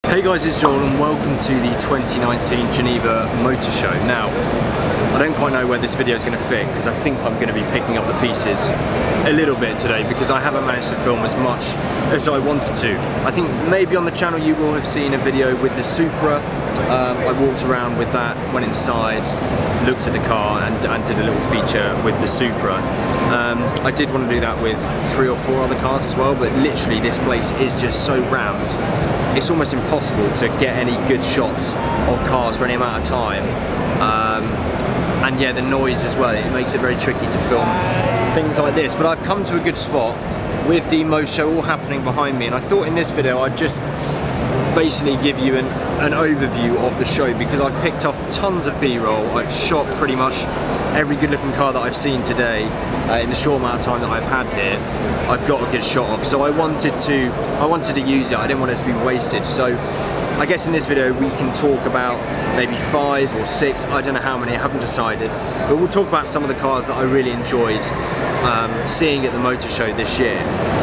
Hey guys, it's Joel and welcome to the 2019 Geneva Motorshow. Now, I don't quite know where this video is going to fit because I think I'm going to be picking up the pieces a little bit today because I haven't managed to film as much as I wanted to. I think maybe on the channel you will have seen a video with the Supra. I walked around with that, went inside, looked at the car and did a little feature with the Supra. I did want to do that with 3 or 4 other cars as well, but literally this place is just so rammed. It's almost impossible to get any good shots of cars for any amount of time. And yeah, the noise as well, it makes it very tricky to film things like this. But I've come to a good spot with the Motorshow all happening behind me, and I thought in this video I'd just basically give you an overview of the show because I've picked off tons of B-roll. I've shot pretty much every good looking car that I've seen today in the short amount of time that I've had here. I've got a good shot of, so I wanted to use it. I didn't want it to be wasted. So I guess in this video we can talk about maybe 5 or 6, I don't know how many, I haven't decided, but we'll talk about some of the cars that I really enjoyed seeing at the Motorshow this year.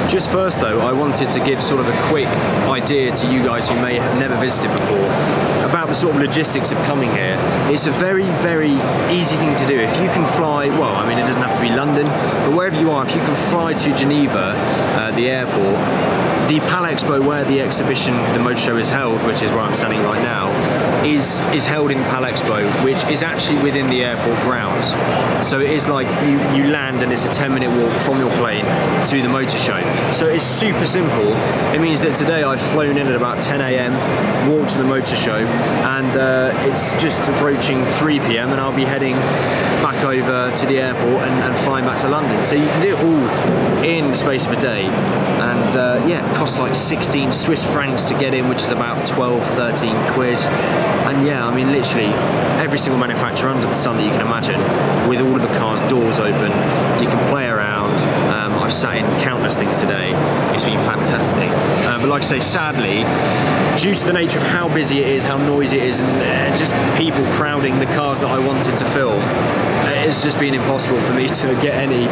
Just first though, I wanted to give sort of a quick idea to you guys who may have never visited before about the sort of logistics of coming here. It's a very, very easy thing to do. If you can fly, well, I mean, it doesn't have to be London, but wherever you are, if you can fly to Geneva, the airport, the Pal Expo where the exhibition, the Motorshow is held, which is where I'm standing right now, is held in Pal Expo, which is actually within the airport grounds. So it is like you land and it's a 10-minute walk from your plane to the Motorshow. So it's super simple. It means that today I've flown in at about 10 AM, walked to the Motorshow, and it's just approaching 3 PM and I'll be heading back over to the airport and flying back to London. So you can do it all in the space of a day. And yeah, it costs like 16 Swiss francs to get in, which is about 12, 13 quid. And yeah, I mean literally every single manufacturer under the sun that you can imagine, with all of the cars' doors open, you can play around. I've sat in countless things today, it's been fantastic. But like I say, sadly, due to the nature of how busy it is, how noisy it is, and just people crowding the cars that I wanted to film, it's just been impossible for me to get any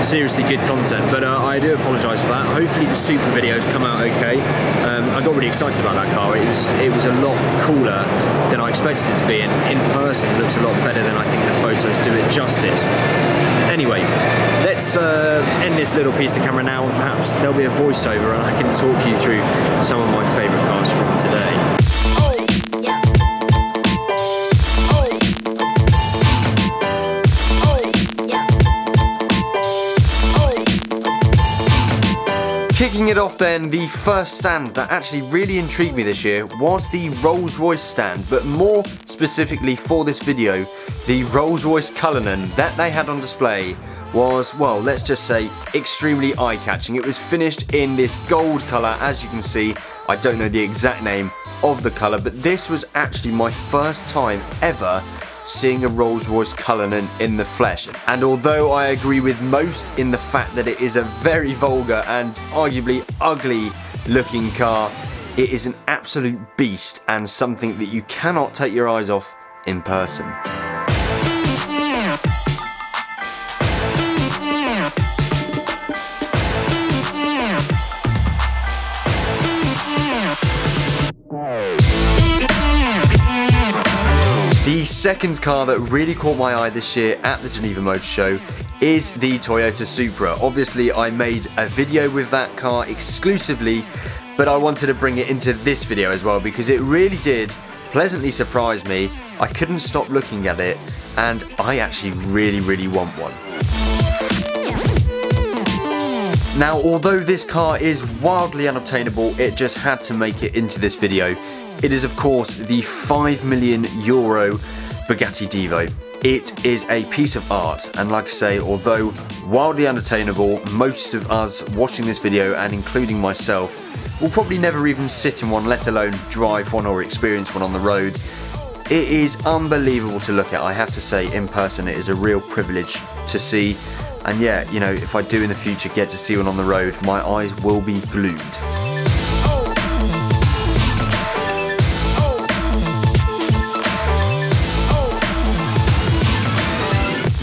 seriously good content, but I do apologise for that. Hopefully the Supra videos come out okay. I got really excited about that car. It was a lot cooler than I expected it to be, and in person it looks a lot better than I think the photos do it justice. Anyway, let's end this little piece to camera now, and perhaps there'll be a voiceover and I can talk you through some of my favourite cars from today. Kicking it off then, the first stand that actually really intrigued me this year was the Rolls-Royce stand, but more specifically for this video, the Rolls-Royce Cullinan that they had on display was, well, let's just say extremely eye-catching. It was finished in this gold colour, as you can see. I don't know the exact name of the colour, but this was actually my first time ever seeing a Rolls-Royce Cullinan in the flesh. And although I agree with most in the fact that it is a very vulgar and arguably ugly looking car, it is an absolute beast and something that you cannot take your eyes off in person. The second car that really caught my eye this year at the Geneva Motorshow is the Toyota Supra. Obviously I made a video with that car exclusively, but I wanted to bring it into this video as well because it really did pleasantly surprise me. I couldn't stop looking at it and I actually really want one. Now, although this car is wildly unobtainable, it just had to make it into this video. It is of course the €5 million Bugatti Divo. It is a piece of art, and like I say, although wildly unattainable, most of us watching this video, and including myself, will probably never even sit in one, let alone drive one or experience one on the road. It is unbelievable to look at. I have to say, in person it is a real privilege to see, and yeah, you know, if I do in the future get to see one on the road, my eyes will be glued.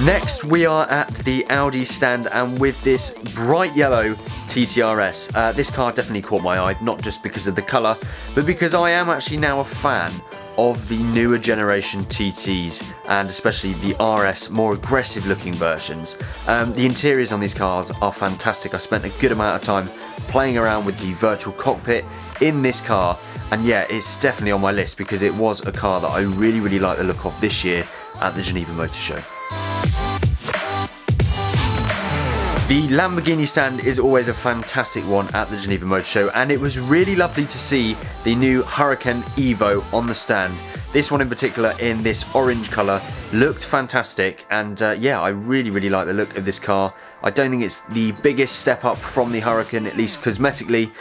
Next we are at the Audi stand, and with this bright yellow TTRS. This car definitely caught my eye, not just because of the colour, but because I am actually now a fan of the newer generation TTs, and especially the RS, more aggressive looking versions. The interiors on these cars are fantastic. I spent a good amount of time playing around with the virtual cockpit in this car, and yeah, it's definitely on my list because it was a car that I really liked the look of this year at the Geneva Motorshow. The Lamborghini stand is always a fantastic one at the Geneva Motorshow, and it was really lovely to see the new Hurricane Evo on the stand. This one in particular, in this orange colour, looked fantastic, and yeah, I really like the look of this car. I don't think it's the biggest step up from the Hurricane, at least cosmetically,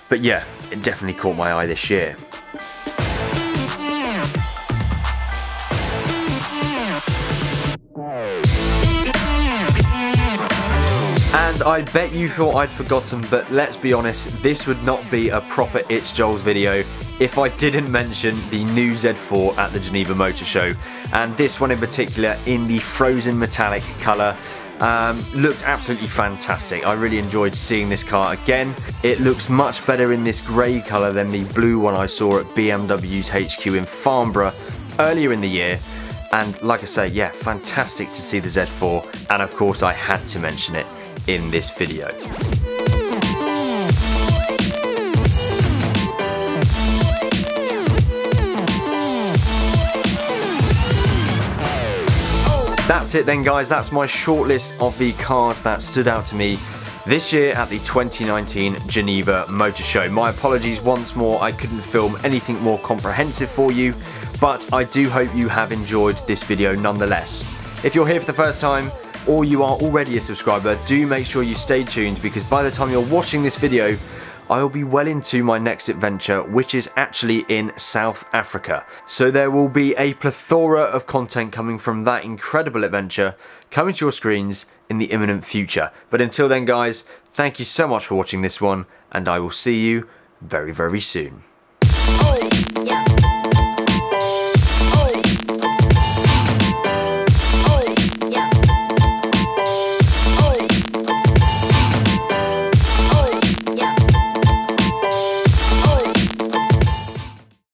but yeah, it definitely caught my eye this year. And I bet you thought I'd forgotten, but let's be honest, this would not be a proper It's Joel's video if I didn't mention the new Z4 at the Geneva Motorshow. And this one in particular, in the frozen metallic colour, looked absolutely fantastic. I really enjoyed seeing this car again. It looks much better in this grey colour than the blue one I saw at BMW's HQ in Farnborough earlier in the year. And like I say, yeah, fantastic to see the Z4, and of course I had to mention it in this video. That's it then guys, that's my short list of the cars that stood out to me this year at the 2019 Geneva Motorshow. My apologies once more, I couldn't film anything more comprehensive for you, but I do hope you have enjoyed this video nonetheless. If you're here for the first time, or you are already a subscriber, do make sure you stay tuned, because by the time you're watching this video, I will be well into my next adventure, which is actually in South Africa. So there will be a plethora of content coming from that incredible adventure coming to your screens in the imminent future. But until then guys, thank you so much for watching this one, and I will see you very soon.